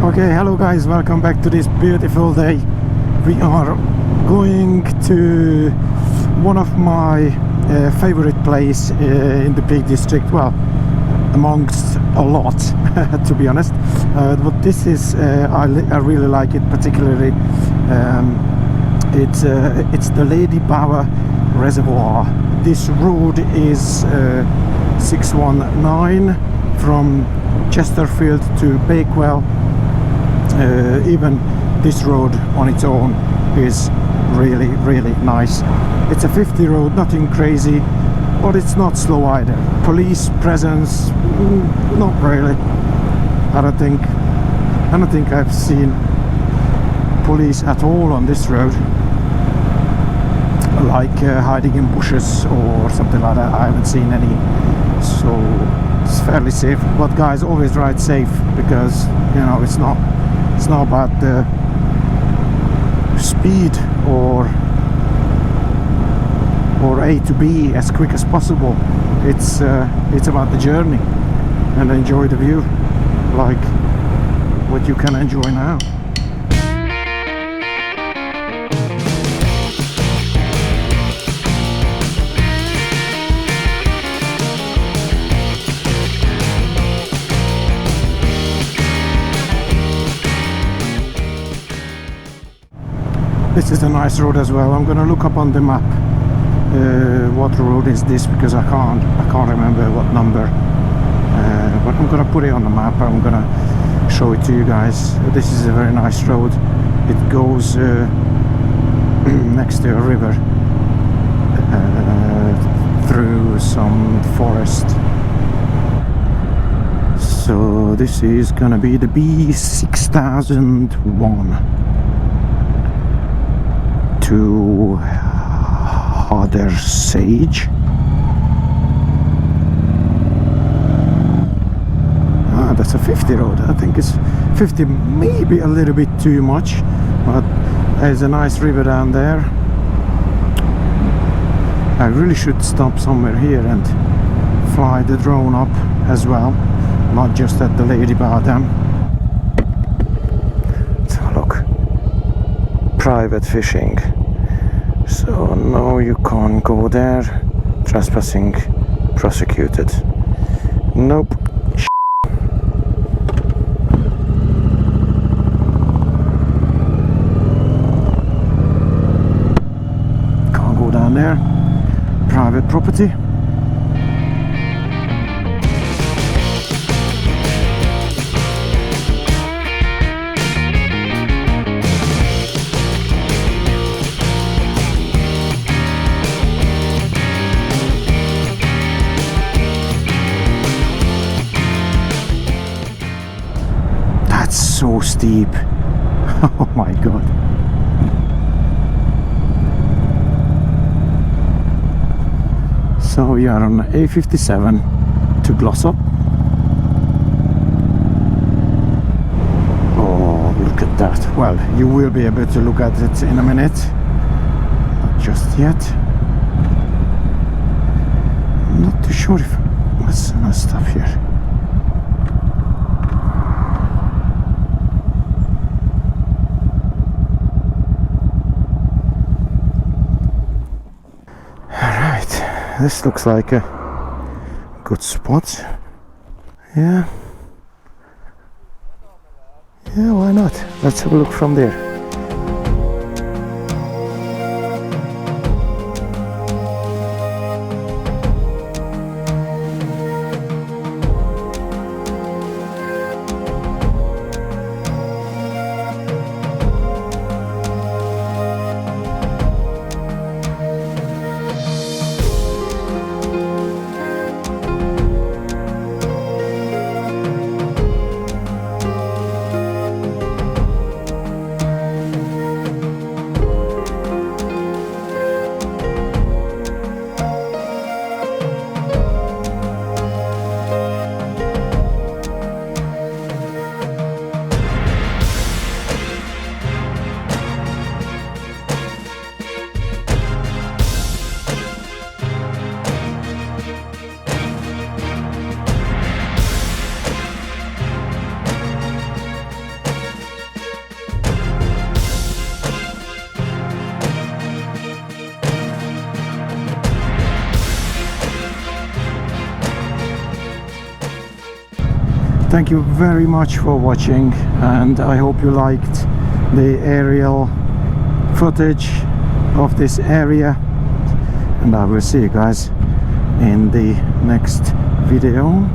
Okay, hello guys, welcome back to this beautiful day. We are going to one of my favorite place in the Peak District, well, amongst a lot to be honest, but this is I really like it particularly. It's the LADYBOWER Reservoir. This road is 619 from Chesterfield to Bakewell. Even this road on its own is really nice. It's a 50 road, nothing crazy, but it's not slow either. Police presence, not really. I don't think I've seen police at all on this road, like hiding in bushes or something like that. I haven't seen any, so it's fairly safe. But guys, always ride safe, because you know it's not about the speed or A to B as quick as possible. It's about the journey, and enjoy the view like what you can enjoy now. This is a nice road as well. I'm gonna look up on the map what road is this, because I can't remember what number, but I'm gonna put it on the map. I'm gonna show it to you guys. This is a very nice road. It goes next to a river, through some forest. So this is gonna be the B6001 to Hathersage. That's a 50 road. I think it's 50, maybe a little bit too much, but there's a nice river down there. I really should stop somewhere here and fly the drone up as well, not just at the LADYBOWER Dam. So look, private fishing. So no, you can't go there. Trespassing prosecuted. Nope. Can't go down there. Private property. So steep. Oh my god. So we are on A57 to Baslow. Oh, look at that. Well, you will be able to look at it in a minute. Not just yet. I'm not too sure if what's the stuff here. This looks like a good spot. Yeah, why not? Let's have a look from there. Thank you very much for watching, and I hope you liked the aerial footage of this area, and I will see you guys in the next video.